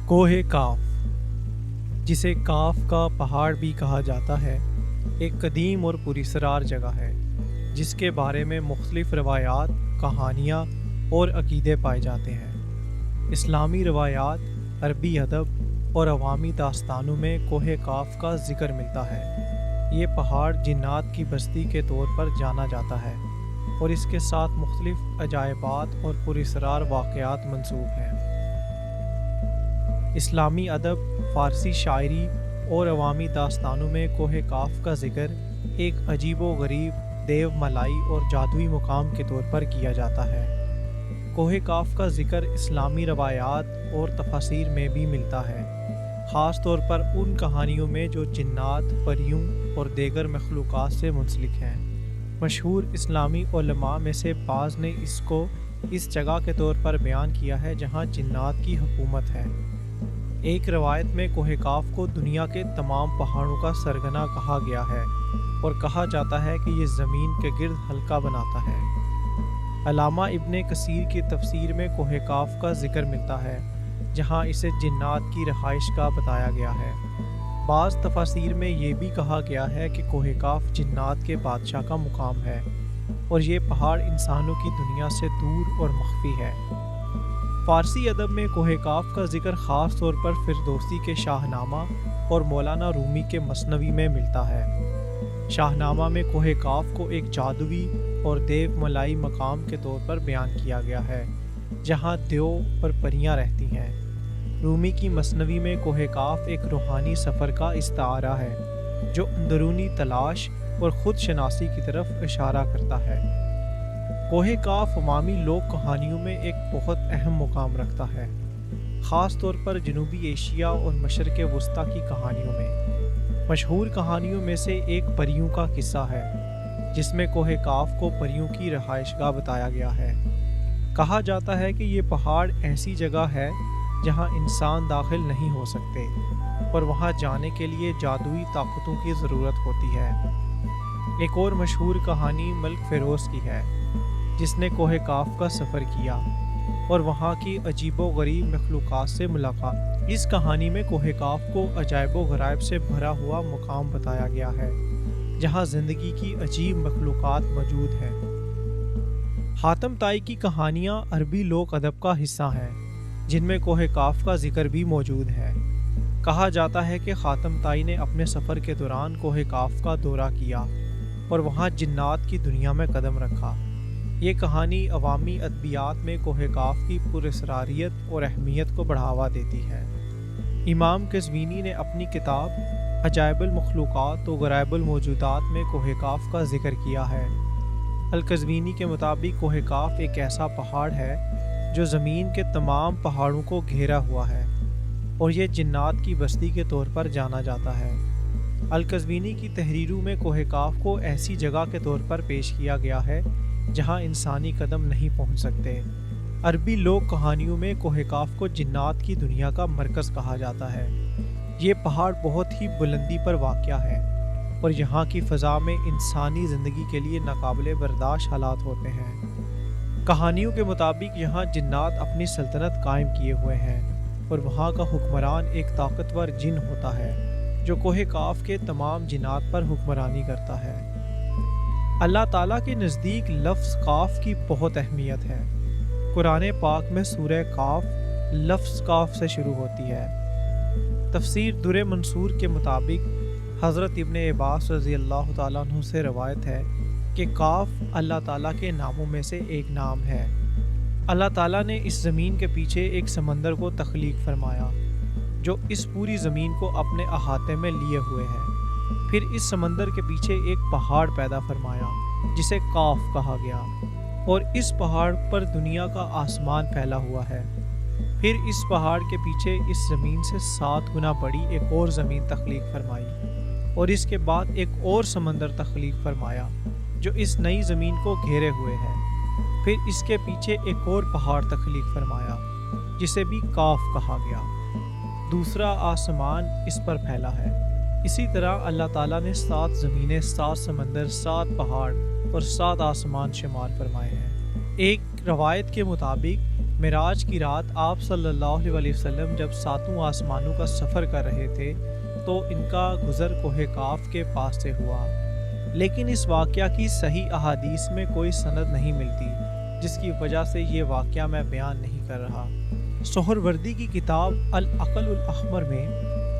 کوہ کاف، جسے کاف کا پہاڑ بھی کہا جاتا ہے، ایک قدیم اور پراسرار جگہ ہے جس کے بارے میں مختلف روایات، کہانیاں اور عقیدے پائے جاتے ہیں۔ اسلامی روایات، عربی ادب اور عوامی داستانوں میں کوہ کاف کا ذکر ملتا ہے۔ یہ پہاڑ جنات کی بستی کے طور پر جانا جاتا ہے اور اس کے ساتھ مختلف عجائبات اور پراسرار واقعات منسوب ہیں۔ اسلامی ادب، فارسی شاعری اور عوامی داستانوں میں کوہ کاف کا ذکر ایک عجیب و غریب دیو ملائی اور جادوئی مقام کے طور پر کیا جاتا ہے۔ کوہ کاف کا ذکر اسلامی روایات اور تفاسیر میں بھی ملتا ہے، خاص طور پر ان کہانیوں میں جو جنات، پریوں اور دیگر مخلوقات سے منسلک ہیں۔ مشہور اسلامی علماء میں سے بعض نے اس کو اس جگہ کے طور پر بیان کیا ہے جہاں جنات کی حکومت ہے۔ ایک روایت میں کوہ کاف کو دنیا کے تمام پہاڑوں کا سرغنہ کہا گیا ہے اور کہا جاتا ہے کہ یہ زمین کے گرد حلقہ بناتا ہے۔ علامہ ابن کثیر کی تفسیر میں کوہ کاف کا ذکر ملتا ہے جہاں اسے جنات کی رہائش گاہ بتایا گیا ہے۔ بعض تفاسیر میں یہ بھی کہا گیا ہے کہ کوہ کاف جنات کے بادشاہ کا مقام ہے اور یہ پہاڑ انسانوں کی دنیا سے دور اور مخفی ہے۔ فارسی ادب میں کوہ کاف کا ذکر خاص طور پر فردوسی کے شاہ نامہ اور مولانا رومی کے مثنوی میں ملتا ہے۔ شاہ نامہ میں کوہ کاف کو ایک جادوئی اور دیو ملائی مقام کے طور پر بیان کیا گیا ہے جہاں دیو اور پریاں رہتی ہیں۔ رومی کی مثنوی میں کوہ کاف ایک روحانی سفر کا استعارہ ہے جو اندرونی تلاش اور خود شناسی کی طرف اشارہ کرتا ہے۔ کوہ کاف عوامی لوک کہانیوں میں ایک بہت اہم مقام رکھتا ہے، خاص طور پر جنوبی ایشیا اور مشرق وسطیٰ کی کہانیوں میں۔ مشہور کہانیوں میں سے ایک پریوں کا قصہ ہے جس میں کوہ کاف کو پریوں کی رہائش گاہ بتایا گیا ہے۔ کہا جاتا ہے کہ یہ پہاڑ ایسی جگہ ہے جہاں انسان داخل نہیں ہو سکتے اور وہاں جانے کے لیے جادوئی طاقتوں کی ضرورت ہوتی ہے۔ ایک اور مشہور کہانی ملک فیروز کی ہے جس نے کوہ کاف کا سفر کیا اور وہاں کی عجیب و غریب مخلوقات سے ملاقات۔ اس کہانی میں کوہ کاف کو عجائب و غرائب سے بھرا ہوا مقام بتایا گیا ہے جہاں زندگی کی عجیب مخلوقات موجود ہیں۔ حاتم طائی کی کہانیاں عربی لوک ادب کا حصہ ہیں جن میں کوہ کاف کا ذکر بھی موجود ہے۔ کہا جاتا ہے کہ حاتم طائی نے اپنے سفر کے دوران کوہ کاف کا دورہ کیا اور وہاں جنات کی دنیا میں قدم رکھا۔ یہ کہانی عوامی ادبیات میں کوہ کاف کی پراسراریت اور اہمیت کو بڑھاوا دیتی ہے۔ امام قزوینی نے اپنی کتاب عجائب المخلوقات و غرائب الموجودات میں کوہ کاف کا ذکر کیا ہے۔ القزوینی کے مطابق کوہ کاف ایک ایسا پہاڑ ہے جو زمین کے تمام پہاڑوں کو گھیرا ہوا ہے اور یہ جنات کی بستی کے طور پر جانا جاتا ہے۔ القزوینی کی تحریروں میں کوہ کاف کو ایسی جگہ کے طور پر پیش کیا گیا ہے جہاں انسانی قدم نہیں پہنچ سکتے۔ عربی لوک کہانیوں میں کوہ کاف کو جنات کی دنیا کا مرکز کہا جاتا ہے۔ یہ پہاڑ بہت ہی بلندی پر واقع ہے اور یہاں کی فضا میں انسانی زندگی کے لیے ناقابل برداشت حالات ہوتے ہیں۔ کہانیوں کے مطابق یہاں جنات اپنی سلطنت قائم کیے ہوئے ہیں اور وہاں کا حکمران ایک طاقتور جن ہوتا ہے جو کوہ کاف کے تمام جنات پر حکمرانی کرتا ہے۔ اللہ تعالیٰ کے نزدیک لفظ کاف کی بہت اہمیت ہے۔ قرآن پاک میں سورہ کاف لفظ کاف سے شروع ہوتی ہے۔ تفسیر در منصور کے مطابق حضرت ابن عباس رضی اللہ تعالیٰ عنہ سے روایت ہے کہ کاف اللہ تعالیٰ کے ناموں میں سے ایک نام ہے۔ اللہ تعالیٰ نے اس زمین کے پیچھے ایک سمندر کو تخلیق فرمایا جو اس پوری زمین کو اپنے احاطے میں لیے ہوئے ہے۔ پھر اس سمندر کے پیچھے ایک پہاڑ پیدا فرمایا جسے کاف کہا گیا اور اس پہاڑ پر دنیا کا آسمان پھیلا ہوا ہے۔ پھر اس پہاڑ کے پیچھے اس زمین سے 7 گنا بڑی ایک اور زمین تخلیق فرمائی اور اس کے بعد ایک اور سمندر تخلیق فرمایا جو اس نئی زمین کو گھیرے ہوئے ہے۔ پھر اس کے پیچھے ایک اور پہاڑ تخلیق فرمایا جسے بھی کاف کہا گیا۔ دوسرا آسمان اس پر پھیلا ہے۔ اسی طرح اللہ تعالیٰ نے 7 زمینیں، 7 سمندر، 7 پہاڑ اور 7 آسمان شمار فرمائے ہیں۔ ایک روایت کے مطابق معراج کی رات آپ صلی اللہ علیہ وسلم جب ساتوں آسمانوں کا سفر کر رہے تھے تو ان کا گزر کوہ کاف کے پاس سے ہوا، لیکن اس واقعہ کی صحیح احادیث میں کوئی سند نہیں ملتی، جس کی وجہ سے یہ واقعہ میں بیان نہیں کر رہا۔ سہروردی کی کتاب العقل الاحمر میں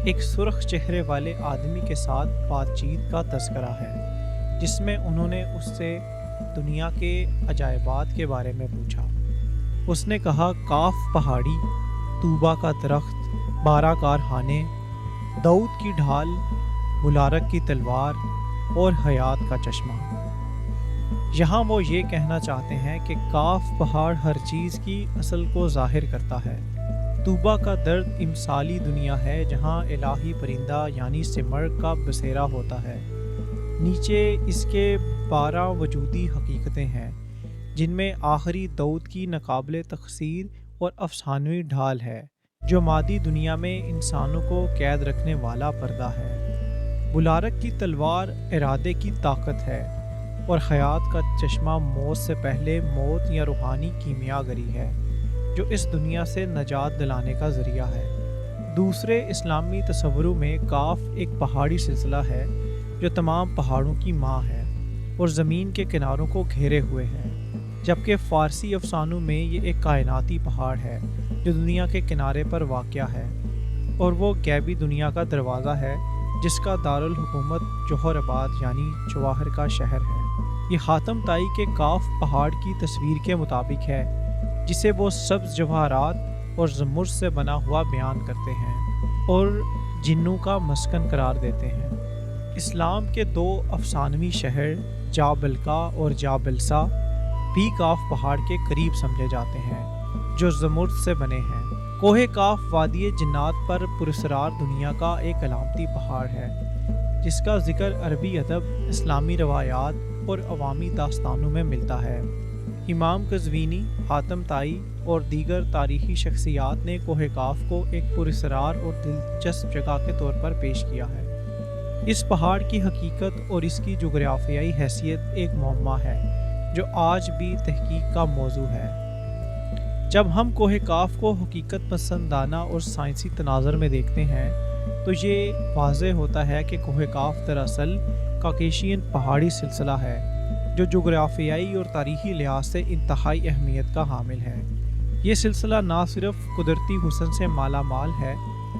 ایک سرخ چہرے والے آدمی کے ساتھ بات چیت کا تذکرہ ہے، جس میں انہوں نے اس سے دنیا کے عجائبات کے بارے میں پوچھا۔ اس نے کہا، کاف پہاڑی، طوبا کا درخت، 12 کارخانے، داؤد کی ڈھال، بلارک کی تلوار اور حیات کا چشمہ۔ یہاں وہ یہ کہنا چاہتے ہیں کہ کاف پہاڑ ہر چیز کی اصل کو ظاہر کرتا ہے۔ طوبا کا درد امثالی دنیا ہے جہاں الہی پرندہ یعنی سمرغ کا بسیرا ہوتا ہے۔ نیچے اس کے 12 وجودی حقیقتیں ہیں، جن میں آخری داؤد کی ناقابل تفسیر اور افسانوی ڈھال ہے، جو مادی دنیا میں انسانوں کو قید رکھنے والا پردہ ہے۔ بلارک کی تلوار ارادے کی طاقت ہے، اور حیات کا چشمہ موت سے پہلے موت یا روحانی کیمیا گری ہے، جو اس دنیا سے نجات دلانے کا ذریعہ ہے۔ دوسرے اسلامی تصوروں میں کاف ایک پہاڑی سلسلہ ہے جو تمام پہاڑوں کی ماں ہے اور زمین کے کناروں کو گھیرے ہوئے ہے، جبکہ فارسی افسانوں میں یہ ایک کائناتی پہاڑ ہے جو دنیا کے کنارے پر واقع ہے، اور وہ غیبی دنیا کا دروازہ ہے جس کا دارالحکومت جوہر آباد یعنی جواہر کا شہر ہے۔ یہ حاتم طائی کے کاف پہاڑ کی تصویر کے مطابق ہے، جسے وہ سبز جواہرات اور زمرد سے بنا ہوا بیان کرتے ہیں اور جنوں کا مسکن قرار دیتے ہیں۔ اسلام کے 2 افسانوی شہر جابلکا اور جابلسا بھی کاف پہاڑ کے قریب سمجھے جاتے ہیں، جو زمرد سے بنے ہیں۔ کوہ کاف وادی جنات پر پراسرار دنیا کا ایک علامتی پہاڑ ہے، جس کا ذکر عربی ادب، اسلامی روایات اور عوامی داستانوں میں ملتا ہے۔ امام قزوینی، حاتم طائی اور دیگر تاریخی شخصیات نے کوہ کاف کو ایک پراسرار اور دلچسپ جگہ کے طور پر پیش کیا ہے۔ اس پہاڑ کی حقیقت اور اس کی جغرافیائی حیثیت ایک معمہ ہے جو آج بھی تحقیق کا موضوع ہے۔ جب ہم کوہ کاف کو حقیقت پسندانہ اور سائنسی تناظر میں دیکھتے ہیں تو یہ واضح ہوتا ہے کہ کوہ کاف دراصل کاکیشین پہاڑی سلسلہ ہے جو جغرافیائی اور تاریخی لحاظ سے انتہائی اہمیت کا حامل ہے۔ یہ سلسلہ نہ صرف قدرتی حسن سے مالا مال ہے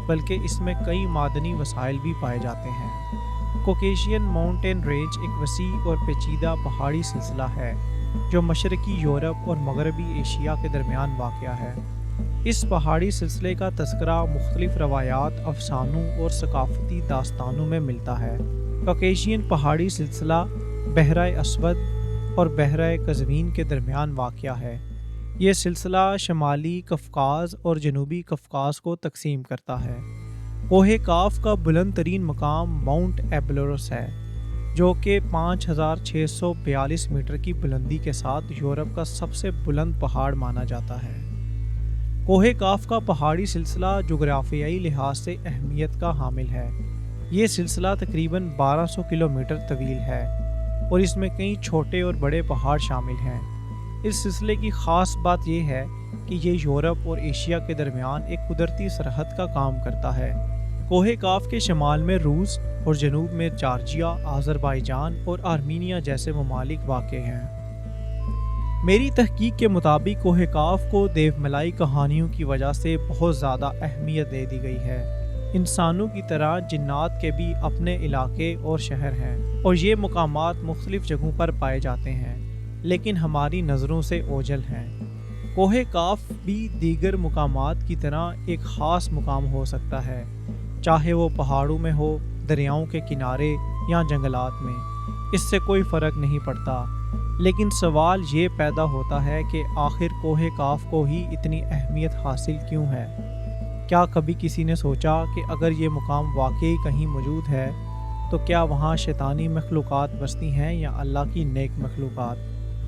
بلکہ اس میں کئی معدنی وسائل بھی پائے جاتے ہیں۔ کوکیشین ماؤنٹین رینج ایک وسیع اور پیچیدہ پہاڑی سلسلہ ہے جو مشرقی یورپ اور مغربی ایشیا کے درمیان واقع ہے۔ اس پہاڑی سلسلے کا تذکرہ مختلف روایات، افسانوں اور ثقافتی داستانوں میں ملتا ہے۔ کوکیشین پہاڑی سلسلہ بحیرہ اسود اور بحیرہ قزوین کے درمیان واقع ہے۔ یہ سلسلہ شمالی قفقاز اور جنوبی قفقاز کو تقسیم کرتا ہے۔ کوہ کاف کا بلند ترین مقام ماؤنٹ ایبلورس ہے، جو کہ 5642 میٹر کی بلندی کے ساتھ یورپ کا سب سے بلند پہاڑ مانا جاتا ہے۔ کوہ کاف کا پہاڑی سلسلہ جغرافیائی لحاظ سے اہمیت کا حامل ہے۔ یہ سلسلہ تقریباً 1200 کلومیٹر طویل ہے اور اس میں کئی چھوٹے اور بڑے پہاڑ شامل ہیں۔ اس سلسلے کی خاص بات یہ ہے کہ یہ یورپ اور ایشیا کے درمیان ایک قدرتی سرحد کا کام کرتا ہے۔ کوہ کاف کے شمال میں روس اور جنوب میں جارجیا، آذربائیجان اور آرمینیا جیسے ممالک واقع ہیں۔ میری تحقیق کے مطابق کوہ کاف کو دیوملائی کہانیوں کی وجہ سے بہت زیادہ اہمیت دے دی گئی ہے۔ انسانوں کی طرح جنات کے بھی اپنے علاقے اور شہر ہیں اور یہ مقامات مختلف جگہوں پر پائے جاتے ہیں، لیکن ہماری نظروں سے اوجھل ہیں۔ کوہ کاف بھی دیگر مقامات کی طرح ایک خاص مقام ہو سکتا ہے، چاہے وہ پہاڑوں میں ہو، دریاؤں کے کنارے یا جنگلات میں، اس سے کوئی فرق نہیں پڑتا۔ لیکن سوال یہ پیدا ہوتا ہے کہ آخر کوہ کاف کو ہی اتنی اہمیت حاصل کیوں ہے؟ کیا کبھی کسی نے سوچا کہ اگر یہ مقام واقعی کہیں موجود ہے تو کیا وہاں شیطانی مخلوقات بستی ہیں یا اللہ کی نیک مخلوقات؟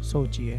سوچئے۔